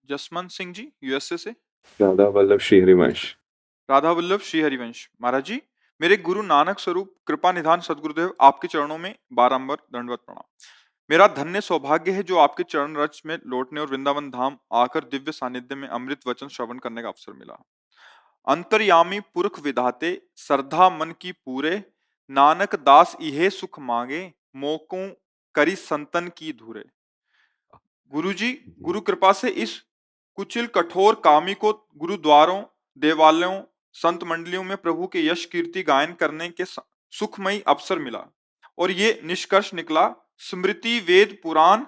Jaswant Singh ji USA से। राधा वल्लभ श्री हरिवंश। राधा वल्लभ श्री हरिवंश। महाराज जी, मेरे गुरु नानक स्वरूप कृपा निधान सदगुरुदेव आपके चरणों में बारंबार दंडवत प्रणाम। मेरा धन्य सौभाग्य है जो आपके चरण रज में लौटने और वृंदावन धाम आकर दिव्य सानिध्य में अमृत वचन श्रवण करने का अवसर मिला। अंतर्यामी पुरख विधाते श्रद्धा मन की पूरे, नानक दास इहे सुख मांगे, मोकों करी संतन की धूरे। गुरुजी, गुरु कृपा से इस कुचिल कठोर कामी को गुरुद्वारों, देवालयों, संत मंडलियों में प्रभु के यश कीर्ति गायन करने के सुखमयी अवसर मिला और ये निष्कर्ष निकला, स्मृति वेद पुराण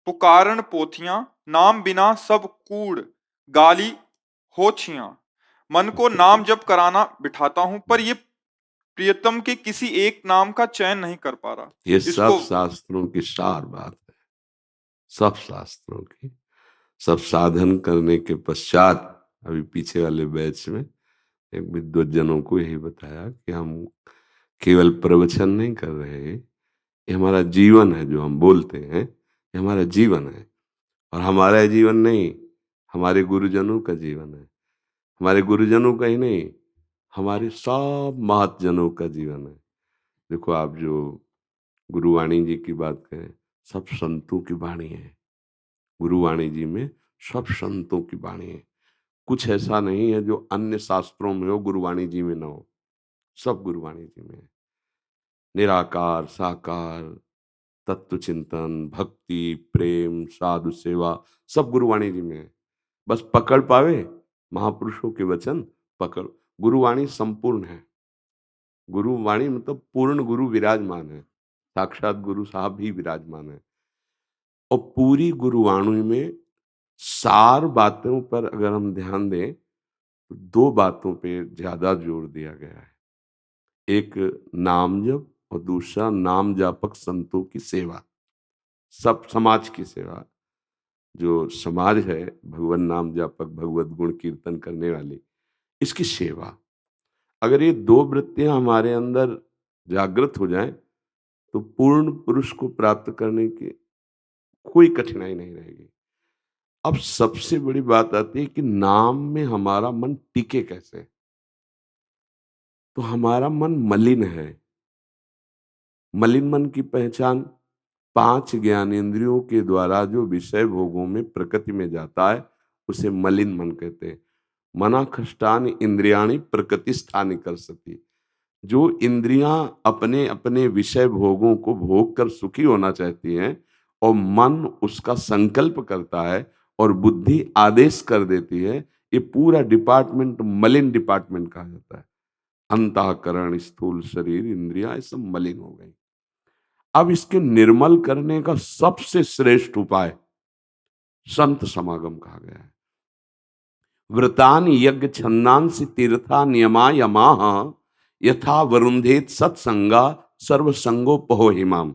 पुकारण पोथियां, नाम बिना सब कूड़ गाली हो छियां। मन को नाम जप कराना बिठाता हूं, पर ये प्रियतम के किसी एक नाम का चयन नहीं कर पा रहा। ये सब इसको शास्त्रों की सार बात है, सब शास्त्रों की। सब साधन करने के पश्चात अभी पीछे वाले बैच में एक विद्वज्जनों को यही बताया कि हम केवल प्रवचन नहीं कर रहे, ये हमारा जीवन है। जो हम बोलते हैं ये हमारा जीवन है, और हमारा जीवन नहीं, हमारे गुरुजनों का जीवन है। हमारे गुरुजनों का ही नहीं, हमारे सब महतजनों का जीवन है। देखो, आप जो गुरुवाणी जी की बात करें, सब संतों की वाणी है। गुरुवाणी जी में सब संतों की वाणी है। कुछ ऐसा नहीं है जो अन्य शास्त्रों में हो गुरुवाणी जी में ना हो, सब गुरुवाणी जी में है। निराकार, साकार, तत्व चिंतन, भक्ति, प्रेम, साधु सेवा, सब गुरुवाणी जी में है। बस पकड़ पावे महापुरुषों के वचन, पकड़। गुरुवाणी संपूर्ण है। गुरुवाणी मतलब पूर्ण गुरु विराजमान है, साक्षात गुरु साहब भी विराजमान है। और पूरी गुरुवाणी में सार बातों पर अगर हम ध्यान दें तो दो बातों पे ज्यादा जोर दिया गया है। एक नाम जप और दूसरा नाम जापक संतों की सेवा, सब समाज की सेवा। जो समाज है, भगवान नाम जापक, भगवत गुण कीर्तन करने वाली, इसकी सेवा। अगर ये दो वृत्तियां हमारे अंदर जागृत हो जाएं तो पूर्ण पुरुष को प्राप्त करने की कोई कठिनाई नहीं रहेगी। अब सबसे बड़ी बात आती है कि नाम में हमारा मन टिके कैसे। तो हमारा मन मलिन है। मलिन मन की पहचान, पांच ज्ञानेंद्रियों के द्वारा जो विषय भोगों में प्रकृति में जाता है उसे मलिन मन कहते हैं। मना खष्टानि इंद्रियाणि प्रकृति स्थानि कर सती। जो इंद्रियां अपने अपने विषय भोगों को भोग कर सुखी होना चाहती हैं और मन उसका संकल्प करता है और बुद्धि आदेश कर देती है, ये पूरा डिपार्टमेंट मलिन डिपार्टमेंट कहा जाता है। अंतःकरण, स्थूल शरीर, इंद्रियां, ये सब मलिन हो गई। अब इसके निर्मल करने का सबसे श्रेष्ठ उपाय संत समागम कहा गया है। व्रतान यज्ञ छंदांसि तीर्था नियमा यमाह, यथा वरुंधेत सत्संगा सर्वसंगोपहो हिमाम।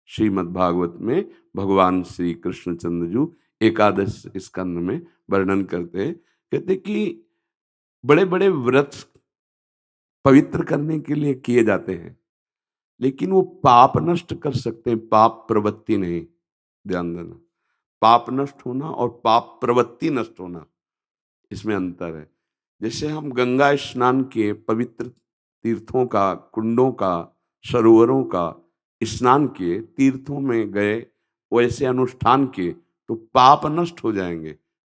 श्रीमद् भागवत में भगवान श्री कृष्णचंद्र जी एकादश स्कंद में वर्णन करते हैं। कहते कि बड़े बड़े व्रत पवित्र करने के लिए किए जाते हैं, लेकिन वो पाप नष्ट कर सकते हैं, पाप प्रवृत्ति नहीं। ध्यान देना, पाप नष्ट होना और पाप प्रवृत्ति नष्ट होना, इसमें अंतर है। जैसे हम गंगा स्नान के पवित्र तीर्थों का, कुंडों का, सरोवरों का स्नान किए, तीर्थों में गए, वैसे अनुष्ठान किए तो पाप नष्ट हो जाएंगे,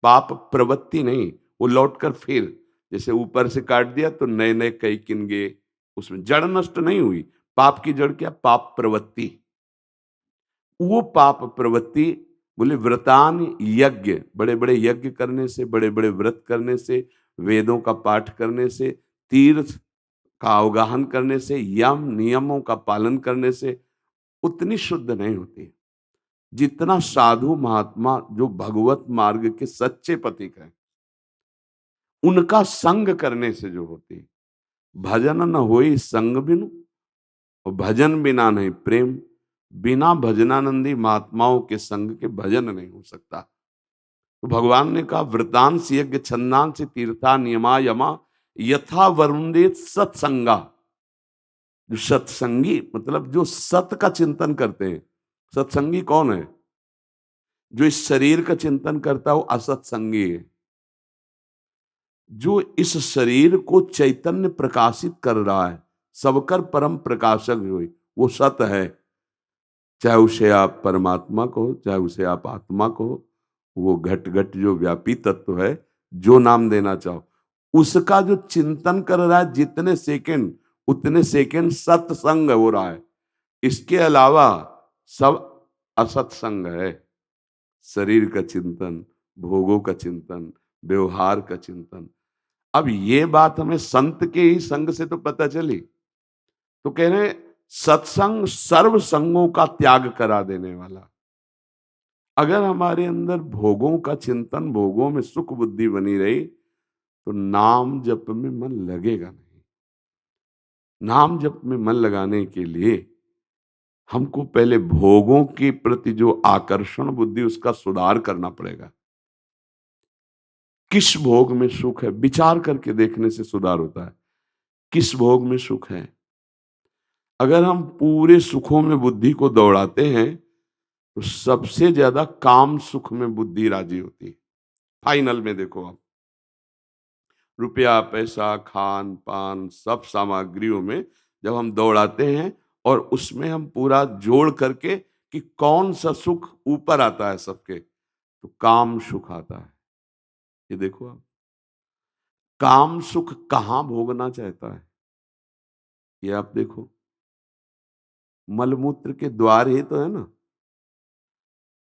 पाप प्रवृत्ति नहीं। वो लौटकर फिर जैसे ऊपर से काट दिया तो नए नए कई किनगे, उसमें जड़ नष्ट नहीं हुई। पाप की जड़ क्या? पाप प्रवृत्ति। वो पाप प्रवृत्ति, बोले व्रतान यज्ञ, बड़े बड़े यज्ञ करने से, बड़े बड़े व्रत करने से, वेदों का पाठ करने से, तीर्थ का अवगाहन करने से, यम नियमों का पालन करने से उतनी शुद्ध नहीं होती जितना साधु महात्मा जो भगवत मार्ग के सच्चे पथिक हैं उनका संग करने से जो होती। भजन न होई संग बिनु, और भजन बिना नहीं प्रेम। बिना भजनानंदी महात्माओं के संग के भजन नहीं हो सकता। तो भगवान ने कहा व्रतांश यज्ञ छंदांश तीर्था नियमा यमा यथा वरुणेत सत्संगा। जो सत्संगी मतलब जो सत का चिंतन करते हैं। सत्संगी कौन है? जो इस शरीर का चिंतन करता है वो असत्संगी है। जो इस शरीर को चैतन्य प्रकाशित कर रहा है, सबकर परम प्रकाशक हुई, वो सत है। चाहे उसे आप परमात्मा कहो, चाहे उसे आप आत्मा कहो, वो घट घट जो व्यापी तत्व है, जो नाम देना चाहो, उसका जो चिंतन कर रहा है, जितने सेकंड उतने सेकंड सत्संग हो रहा है। इसके अलावा सब असत्संग है। शरीर का चिंतन, भोगों का चिंतन, व्यवहार का चिंतन। अब ये बात हमें संत के ही संग से तो पता चली। तो कह रहे हैं, सत्संग सर्व संगों का त्याग करा देने वाला। अगर हमारे अंदर भोगों का चिंतन, भोगों में सुख बुद्धि बनी रही, तो नाम जप में मन लगेगा नहीं। नाम जप में मन लगाने के लिए हमको पहले भोगों के प्रति जो आकर्षण बुद्धि, उसका सुधार करना पड़ेगा। किस भोग में सुख है, विचार करके देखने से सुधार होता है। किस भोग में सुख है? अगर हम पूरे सुखों में बुद्धि को दौड़ाते हैं, तो सबसे ज्यादा काम सुख में बुद्धि राजी होती है। फाइनल में देखो आप, रुपया पैसा खान पान सब सामग्रियों में जब हम दौड़ाते हैं और उसमें हम पूरा जोड़ करके कि कौन सा सुख ऊपर आता है सबके, तो काम सुख आता है। ये देखो आप, काम सुख कहां भोगना चाहता है, ये आप देखो। मलमूत्र के द्वार ही तो है ना।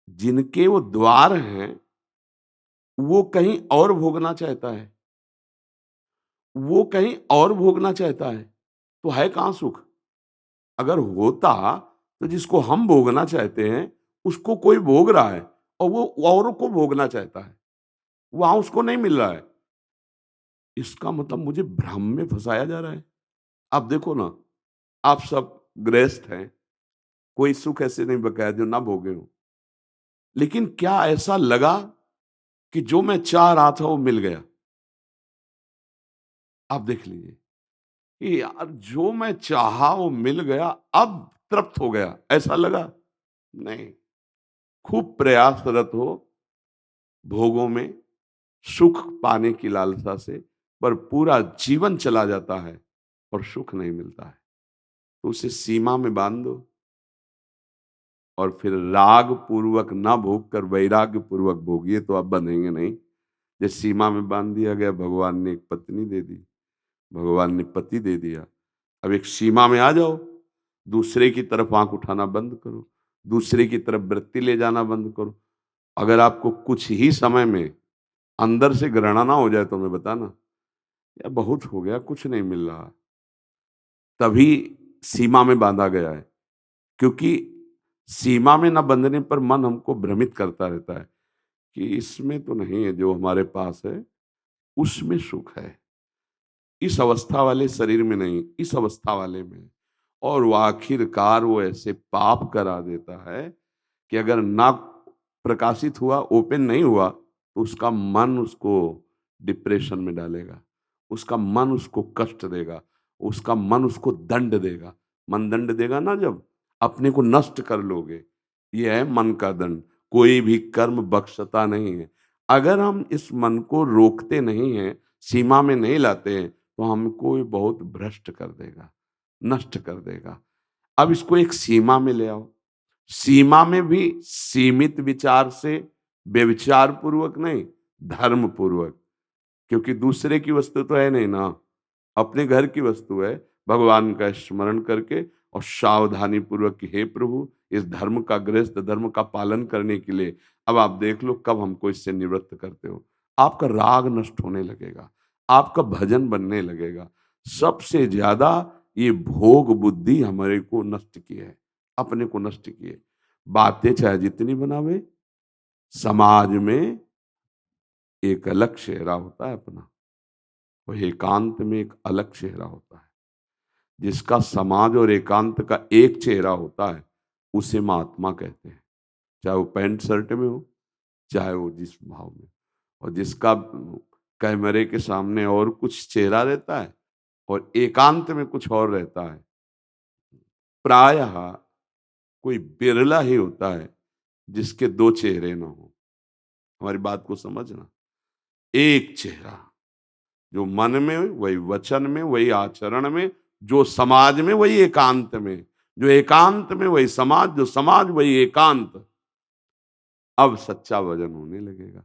जिनके वो द्वार हैं, वो कहीं और भोगना चाहता है, वो कहीं और भोगना चाहता है, तो है कहां सुख? अगर होता तो जिसको हम भोगना चाहते हैं उसको कोई भोग रहा है और वो औरों को भोगना चाहता है, वहां उसको नहीं मिल रहा है। इसका मतलब मुझे भ्रम में फंसाया जा रहा है। आप देखो ना, आप सब गृहस्थ हैं, कोई सुख ऐसे नहीं बकाया जो ना भोगे हो। लेकिन क्या ऐसा लगा कि जो मैं चाह रहा था वो मिल गया? आप देख लीजिए कि यार जो मैं चाहा वो मिल गया, अब तृप्त हो गया, ऐसा लगा? नहीं। खूब प्रयासरत हो भोगों में, सुख पाने की लालसा से, पर पूरा जीवन चला जाता है और सुख नहीं मिलता है, तो उसे सीमा में बांध दो और फिर राग पूर्वक ना भोग कर वैराग्य पूर्वक भोगिए, तो आप बंधेंगे नहीं। जब सीमा में बांध दिया गया, भगवान ने एक पत्नी दे दी, भगवान ने पति दे दिया, अब एक सीमा में आ जाओ। दूसरे की तरफ आंख उठाना बंद करो, दूसरे की तरफ वृत्ति ले जाना बंद करो। अगर आपको कुछ ही समय में अंदर से घृणा ना हो जाए तो मैं बताना, या बहुत हो गया, कुछ नहीं मिल रहा, तभी सीमा में बांधा गया है। क्योंकि सीमा में न बंधने पर मन हमको भ्रमित करता रहता है कि इसमें तो नहीं है, जो हमारे पास है उसमें सुख है, इस अवस्था वाले शरीर में नहीं, इस अवस्था वाले में। और वो आखिरकार वो ऐसे पाप करा देता है कि अगर ना प्रकाशित हुआ, ओपन नहीं हुआ, तो उसका मन उसको डिप्रेशन में डालेगा, उसका मन उसको कष्ट देगा, उसका मन उसको दंड देगा। मन दंड देगा ना, जब अपने को नष्ट कर लोगे, ये है मन का दंड। कोई भी कर्म बख्शता नहीं है। अगर हम इस मन को रोकते नहीं हैं, सीमा में नहीं लाते हैं, तो हमको ये बहुत भ्रष्ट कर देगा, नष्ट कर देगा। अब इसको एक सीमा में ले आओ। सीमा में भी सीमित विचार से, व्यभिचार पूर्वक नहीं, धर्म पूर्वक। क्योंकि दूसरे की वस्तु तो है नहीं ना, अपने घर की वस्तु है। भगवान का स्मरण करके और सावधानी पूर्वक कि हे प्रभु, इस धर्म का, गृहस्थ धर्म का पालन करने के लिए अब आप देख लो कब हमको इससे निवृत्त करते हो। आपका राग नष्ट होने लगेगा, आपका भजन बनने लगेगा। सबसे ज्यादा ये भोग बुद्धि हमारे को नष्ट की है, अपने को नष्ट की है। बातें चाहे जितनी बनावे, समाज में एक अलग चेहरा होता है अपना, और एकांत में एक अलग चेहरा होता है। जिसका समाज और एकांत का एक चेहरा होता है, उसे महात्मा कहते हैं। चाहे वो पैंट शर्ट में हो, चाहे वो जिस भाव में। और जिसका कैमरे के सामने और कुछ चेहरा रहता है और एकांत में कुछ और रहता है, प्रायः कोई बिरला ही होता है जिसके दो चेहरे ना हो। हमारी बात को समझना, एक चेहरा, जो मन में वही वचन में वही आचरण में, जो समाज में वही एकांत में, जो एकांत में वही समाज, जो समाज वही एकांत। अब सच्चा भजन होने लगेगा।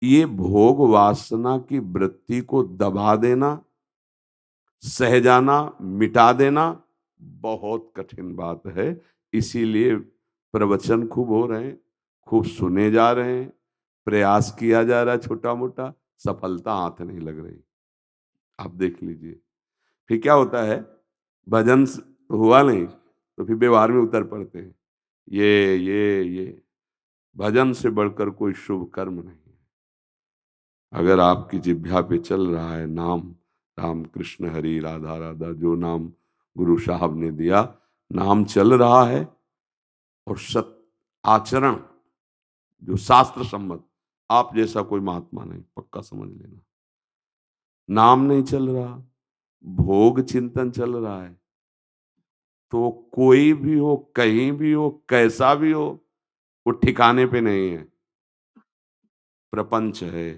ये भोग वासना की वृत्ति को दबा देना, सह जाना, मिटा देना बहुत कठिन बात है। इसीलिए प्रवचन खूब हो रहे हैं, खूब सुने जा रहे हैं, प्रयास किया जा रहा है छोटा मोटा, सफलता हाथ नहीं लग रही। आप देख लीजिए फिर क्या होता है, भजन हुआ नहीं तो फिर व्यवहार में उतर पड़ते हैं। ये भजन से बढ़कर कोई शुभ कर्म नहीं है। अगर आपकी जिह्वा पे चल रहा है नाम, राम कृष्ण हरि राधा राधा, जो नाम गुरु साहब ने दिया, नाम चल रहा है और सत आचरण जो शास्त्र सम्मत, आप जैसा कोई महात्मा नहीं, पक्का समझ लेना। नाम नहीं चल रहा, भोग चिंतन चल रहा है, तो कोई भी हो, कहीं भी हो, कैसा भी हो, वो ठिकाने पे नहीं है। प्रपंच है,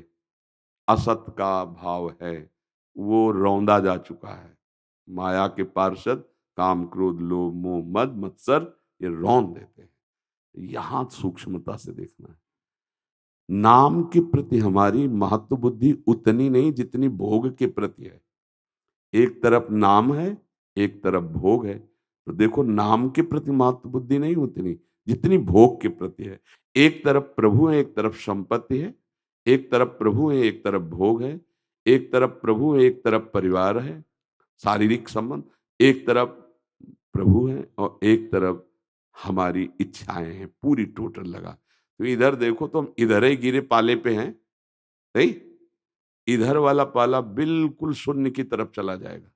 असत का भाव है, वो रौंदा जा चुका है। माया के पार्षद काम क्रोध लोभ मोह मद मत्सर ये रौंद देते हैं। यहां सूक्ष्मता से देखना है। नाम के प्रति हमारी महत्व बुद्धि उतनी नहीं जितनी भोग के प्रति है। एक तरफ नाम है, एक तरफ भोग है, तो देखो नाम के प्रति महत्व बुद्धि नहीं उतनी जितनी भोग के प्रति है। एक तरफ प्रभु है, एक तरफ संपत्ति है, एक तरफ प्रभु है, एक तरफ भोग है, एक तरफ प्रभु है, एक तरफ परिवार है, शारीरिक संबंध, एक तरफ प्रभु है और एक तरफ हमारी इच्छाएं हैं, पूरी टोटल लगा। तो इधर देखो तो हम इधर ही गिरे पाले पे हैं, सही, इधर वाला पाला बिल्कुल शून्य की तरफ चला जाएगा,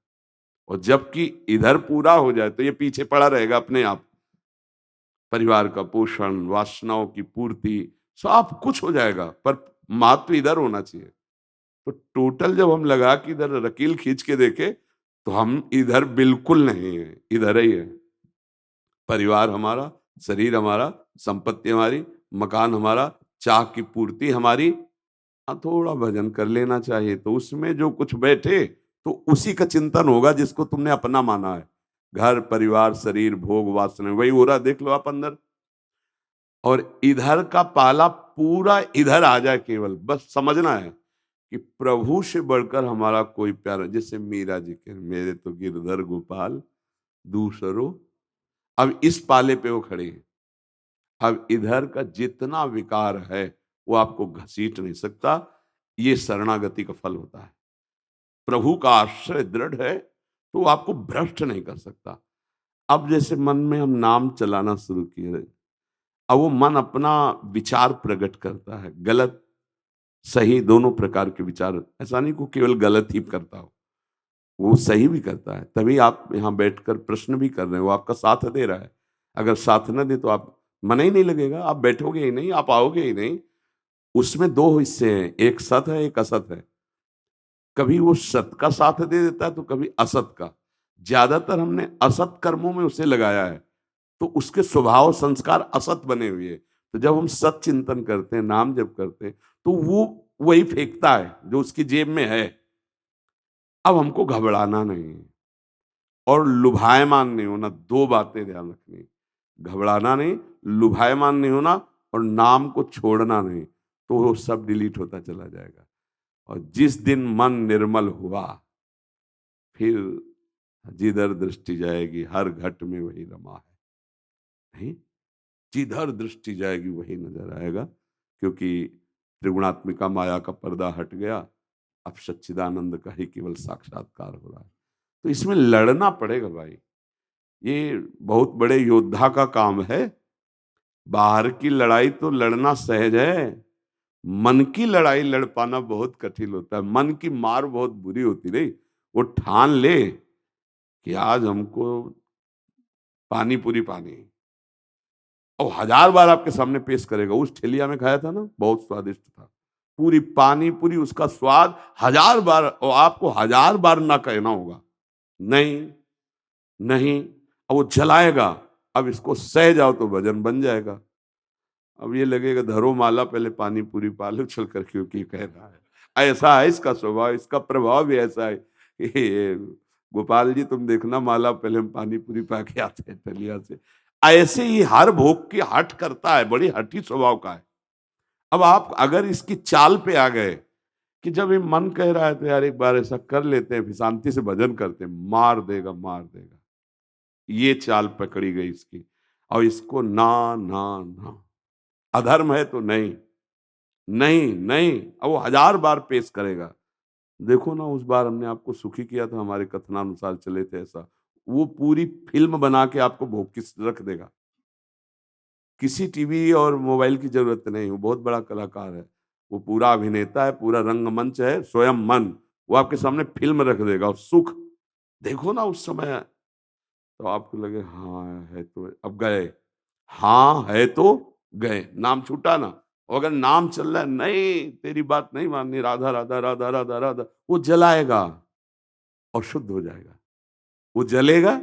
और जबकि इधर पूरा हो जाए तो ये पीछे पड़ा रहेगा अपने आप। परिवार का पोषण, वासनाओं की पूर्ति, सब कुछ हो जाएगा, पर महत्व इधर होना चाहिए। तो टोटल जब हम लगा कि इधर रकील खींच के देखे तो हम इधर बिल्कुल नहीं है, इधर ही है। परिवार हमारा, शरीर हमारा, संपत्ति हमारी, मकान हमारा, चाह की पूर्ति हमारी। थोड़ा भजन कर लेना चाहिए तो उसमें जो कुछ बैठे तो उसी का चिंतन होगा जिसको तुमने अपना माना है। घर परिवार शरीर भोग वासना वही हो रहा, देख लो आप अंदर। और इधर का पाला पूरा इधर आ जाए, केवल बस समझना है कि प्रभु से बढ़कर हमारा कोई प्यारा, जैसे मीरा जी के मेरे तो गिरधर गोपाल दूसरो। अब इस पाले पे वो खड़े हैं। अब इधर का जितना विकार है वो आपको घसीट नहीं सकता। ये शरणागति का फल होता है। प्रभु का आश्रय दृढ़ है तो वो आपको भ्रष्ट नहीं कर सकता। अब जैसे मन में हम नाम चलाना शुरू किए, अब वो मन अपना विचार प्रकट करता है, गलत सही दोनों प्रकार के विचार। ऐसा नहीं को केवल गलत ही करता हो, वो सही भी करता है। तभी आप यहाँ बैठकर प्रश्न भी कर रहे हो, आपका साथ दे रहा है। अगर साथ न दे तो आप मन ही नहीं लगेगा, आप बैठोगे ही नहीं, आप आओगे ही नहीं। उसमें दो हिस्से हैं, एक सत है एक असत है। कभी वो सत का साथ दे देता है तो कभी असत का। ज्यादातर हमने असत कर्मों में उसे लगाया है तो उसके स्वभाव संस्कार असत बने हुए हैं। तो जब हम सत चिंतन करते हैं, नाम जब करते हैं, तो वो वही फेंकता है जो उसकी जेब में है। अब हमको घबराना नहीं है और लुभायमान नहीं होना। दो बातें ध्यान रखनी, घबराना नहीं, लुभायमान नहीं होना, और नाम को छोड़ना नहीं, तो वो सब डिलीट होता चला जाएगा। और जिस दिन मन निर्मल हुआ, फिर जिधर दृष्टि जाएगी हर घट में वही रमा है। नहीं, जिधर दृष्टि जाएगी वही नजर आएगा, क्योंकि त्रिगुणात्मिका माया का पर्दा हट गया। अब सच्चिदानंद का ही केवल साक्षात्कार हो रहा है। तो इसमें लड़ना पड़ेगा भाई, ये बहुत बड़े योद्धा का काम है। बाहर की लड़ाई तो लड़ना सहज है, मन की लड़ाई लड़ पाना बहुत कठिन होता है। मन की मार बहुत बुरी होती रही। वो ठान ले कि आज हमको पानी पूरी पानी, और 1000 बार आपके सामने पेश करेगा। उस ठेलिया में खाया था ना, बहुत स्वादिष्ट था, पूरी पानी पूरी, उसका स्वाद 1000 बार, और आपको 1000 बार ना कहना होगा नहीं नहीं, और वो जलाएगा। अब इसको सह जाओ तो भजन बन जाएगा। अब ये लगेगा धरो माला पहले पानी पूरी पालो चल कर, क्योंकि कह रहा है ऐसा है इसका स्वभाव, इसका प्रभाव भी ऐसा है कि गोपाल जी तुम देखना माला पहले हम पानी पूरी पा के आते हैं टलिया से। ऐसे ही हर भोग की हट करता है, बड़ी हठी स्वभाव का है। अब आप अगर इसकी चाल पे आ गए कि जब ये मन कह रहा है तो यार एक बार ऐसा कर लेते हैं, फिर शांति से भजन करते हैं, मार देगा मार देगा। ये चाल पकड़ी गई इसकी। और इसको ना ना ना, अधर्म है तो नहीं नहीं नहीं, अब वो 1000 बार पेश करेगा। देखो ना उस बार हमने आपको सुखी किया था, हमारे कथनानुसार चले थे ऐसा, वो पूरी फिल्म बना के आपको भोग किस रख देगा। किसी टीवी और मोबाइल की जरूरत नहीं, वो बहुत बड़ा कलाकार है, वो पूरा अभिनेता है, पूरा रंगमंच है, स्वयं मन, वो आपके सामने फिल्म रख देगा। और सुख देखो ना उस समय, तो आपको लगे हाँ है तो अब गए, हाँ है तो गए, नाम छूटा ना। और अगर नाम चल रहा है नहीं तेरी बात नहीं माननी, राधा राधा राधा राधा राधा, वो जलाएगा और शुद्ध हो जाएगा, वो जलेगा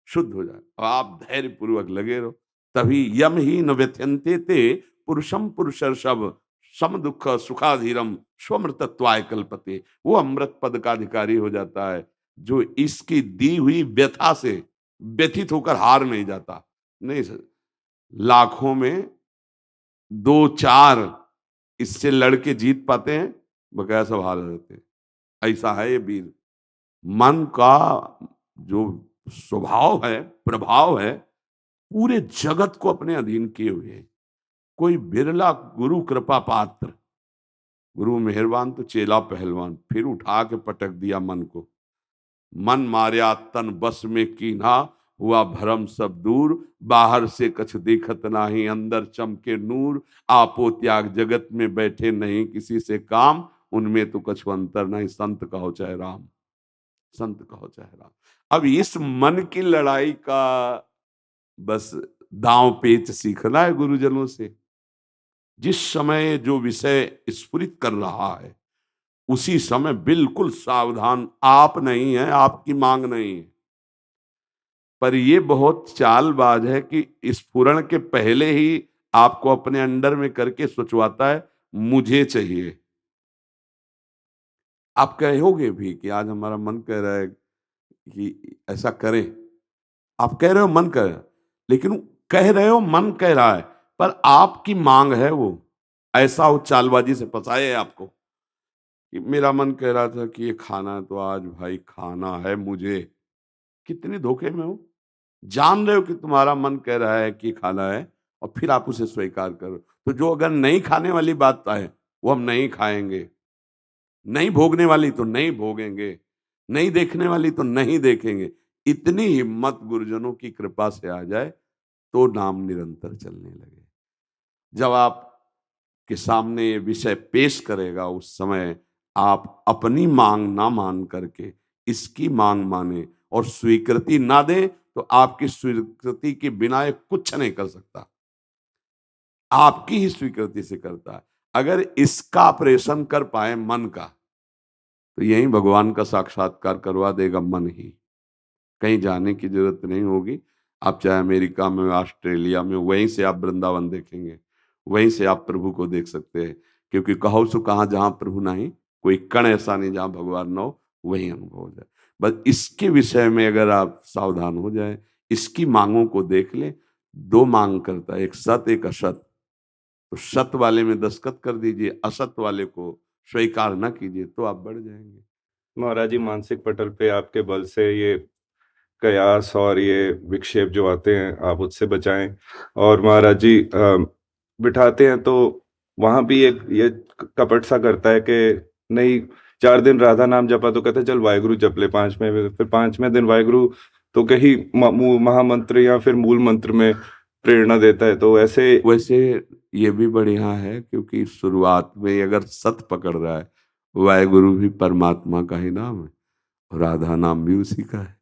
शुद्ध हो जाएगा। और आप धैर्य पूर्वक लगे रहो, तभी यम ही न व्यथ्यन्ते ते पुरुषम पुरुषर्षभ सम दुख सुखाधीरम स्वमृतत्वाय कल्पते। वो अमृत पद का अधिकारी हो जाता है जो इसकी दी हुई व्यथा से व्यथित होकर हार नहीं जाता। नहीं सर, लाखों में 2-4 इससे लड़के जीत पाते हैं, बकाया सब हार जाते हैं। ऐसा है ये वीर। मन का जो स्वभाव है, प्रभाव है, पूरे जगत को अपने अधीन किए हुए है। कोई बिरला गुरु कृपा पात्र, गुरु मेहरबान तो चेला पहलवान, फिर उठा के पटक दिया मन को। मन मार्या तन बस में कीन्हा, हुआ भरम सब दूर, बाहर से कछ दिखत नाही अंदर चमके नूर। आपो त्याग जगत में बैठे नहीं किसी से काम, उनमें तो कछु अंतर नहीं संत कहो चाहे राम, संत कहो चाहे राम। अब इस मन की लड़ाई का बस दांव पेच सीखना है गुरुजनों से। जिस समय जो विषय स्फुरित कर रहा है उसी समय बिल्कुल सावधान। आप नहीं है, आपकी मांग नहीं है, पर ये बहुत चालबाज है कि स्फुरण के पहले ही आपको अपने अंडर में करके सोचवाता है मुझे चाहिए। आप कहोगे भी कि आज हमारा मन कह रहा है कि ऐसा करें, आप कह रहे हो मन कह रहा है, लेकिन कह रहे हो मन कह रहा है, पर आपकी मांग है वो। ऐसा वो चालबाजी से फंसाए है आपको कि मेरा मन कह रहा था कि ये खाना है तो आज भाई खाना है मुझे। कितनी धोखे में हो, जान रहे हो कि तुम्हारा मन कह रहा है कि खाना है और फिर आप उसे स्वीकार करो। तो जो अगर नहीं खाने वाली बात है वो हम नहीं खाएंगे, नहीं भोगने वाली तो नहीं भोगेंगे, नहीं देखने वाली तो नहीं देखेंगे। इतनी हिम्मत गुरुजनों की कृपा से आ जाए तो नाम निरंतर चलने लगे। जब आप के सामने ये विषय पेश करेगा उस समय आप अपनी मांग ना मान करके इसकी मांग माने और स्वीकृति ना दे, तो आपकी स्वीकृति के बिना ये कुछ नहीं कर सकता, आपकी ही स्वीकृति से करता है। अगर इसका ऑपरेशन कर पाए मन का, तो यही भगवान का साक्षात्कार करवा देगा मन ही। कहीं जाने की जरूरत नहीं होगी। आप चाहे अमेरिका में, ऑस्ट्रेलिया में, वहीं से आप वृंदावन देखेंगे, वहीं से आप प्रभु को देख सकते हैं। क्योंकि कहो सो कहाँ जहाँ प्रभु नहीं, कोई कण ऐसा नहीं जहाँ भगवान न हो, वही अनुभव हो जाए। बस इसके विषय में अगर आप सावधान हो जाए, इसकी मांगों को देख ले। 2 मांग करता है, एक सत एक असत। तो सत वाले में दस्तखत कर दीजिए, असत वाले को स्वीकार न कीजिए, तो आप बढ़ जाएंगे। महाराज जी, मानसिक पटल पे आपके बल से ये कयास और ये विक्षेप जो आते हैं आप उससे बचाएं। और महाराज जी बिठाते हैं तो वहां भी एक ये कपट सा करता है कि नहीं 4 दिन राधा नाम जपा तो कहते चल वाहेगुरु जप ले 5वें, फिर 5वें दिन वाहेगुरु तो कहीं महामंत्र या फिर मूल मंत्र में प्रेरणा देता है। तो ऐसे वैसे ये भी बढ़िया है, क्योंकि शुरुआत में अगर सत पकड़ रहा है, वाहेगुरु भी परमात्मा का ही नाम है, राधा नाम भी उसी का है,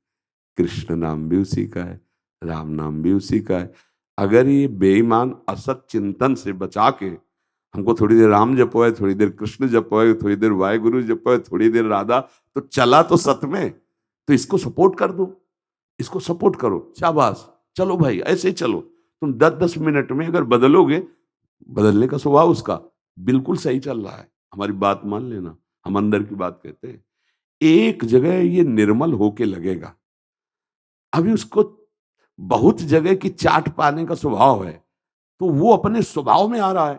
कृष्ण नाम भी उसी का है, राम नाम भी उसी का है। अगर ये बेईमान असत चिंतन से बचा के हमको थोड़ी देर राम जपो है, थोड़ी देर कृष्ण जपो है, थोड़ी देर वाहेगुरु जपो है, थोड़ी देर राधा, तो चला तो सत में, तो इसको सपोर्ट कर दो, इसको सपोर्ट करो, शाबाश चलो भाई ऐसे चलो, तुम 10-10 मिनट में अगर बदलोगे, बदलने का स्वभाव उसका बिल्कुल सही चल रहा है, हमारी बात मान लेना, हम अंदर की बात कहते हैं। एक जगह ये निर्मल होके लगेगा, अभी उसको बहुत जगह की चाट पाने का स्वभाव है, तो वो अपने स्वभाव में आ रहा है।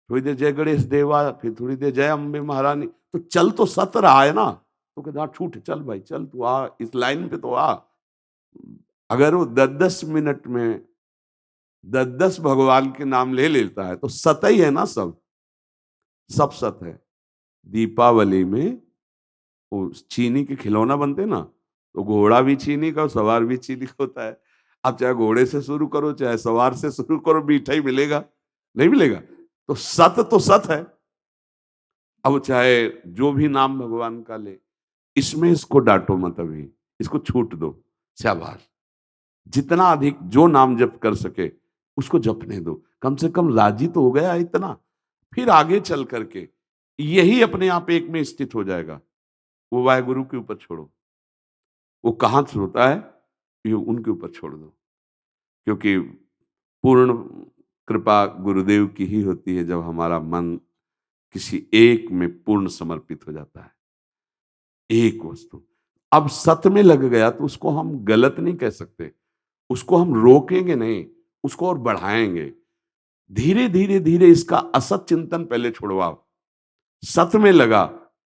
थोड़ी देर जय गणेश देवा, फिर थोड़ी देर जय अम्बे महारानी, तो चल तो सत रहा है ना। तो कहता हाँ, छूट, चल भाई चल, तू आ इस लाइन पे तो आ। अगर वो 10-10 मिनट में 10-10 भगवान के नाम ले लेता है तो सत ही है ना, सब सब सत है। दीपावली में वो चीनी के खिलौना बनते ना, तो घोड़ा भी चीनी का, सवार भी चीनी का होता है। अब चाहे घोड़े से शुरू करो चाहे सवार से शुरू करो, मीठा ही मिलेगा, नहीं मिलेगा? तो सत है। अब चाहे जो भी नाम भगवान का ले, इसमें इसको डांटो मत, अभी इसको छूट दो, शाबाश। जितना अधिक जो नाम जप कर सके उसको जपने दो, कम से कम राजी तो हो गया इतना, फिर आगे चल करके यही अपने आप एक में स्थित हो जाएगा। वो वाहेगुरु के ऊपर छोड़ो, वो कहाँ से होता है ये उनके ऊपर छोड़ दो, क्योंकि पूर्ण कृपा गुरुदेव की ही होती है जब हमारा मन किसी एक में पूर्ण समर्पित हो जाता है, एक वस्तु। अब सत में लग गया तो उसको हम गलत नहीं कह सकते, उसको हम रोकेंगे नहीं, उसको और बढ़ाएंगे। धीरे धीरे धीरे इसका असत चिंतन पहले छुड़वाओ, सत में लगा,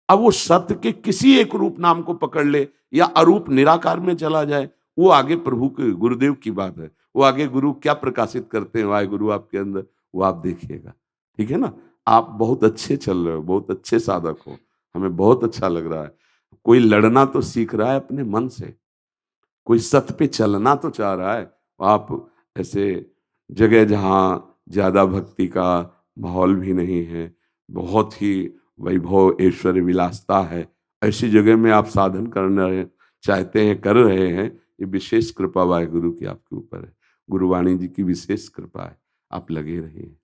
अब वो सत्य के किसी एक रूप नाम को पकड़ ले या अरूप निराकार में चला जाए, वो आगे प्रभु के गुरुदेव की बात है। वो आगे गुरु क्या प्रकाशित करते हैं वाहेगुरु आपके अंदर, वो आप देखिएगा। ठीक है ना? आप बहुत अच्छे चल रहे हो, बहुत अच्छे साधक हो, हमें बहुत अच्छा लग रहा है। कोई लड़ना तो सीख रहा है अपने मन से, कोई सत्य पे चलना तो चाह रहा है। आप ऐसे जगह जहाँ ज्यादा भक्ति का माहौल भी नहीं है, बहुत ही वैभव ऐश्वर्य विलासता है, ऐसी जगह में आप साधन करना चाहते हैं, कर रहे हैं, ये विशेष कृपा वाहेगुरु की आपके ऊपर है, गुरुवाणी जी की विशेष कृपा है। आप लगे रहिए।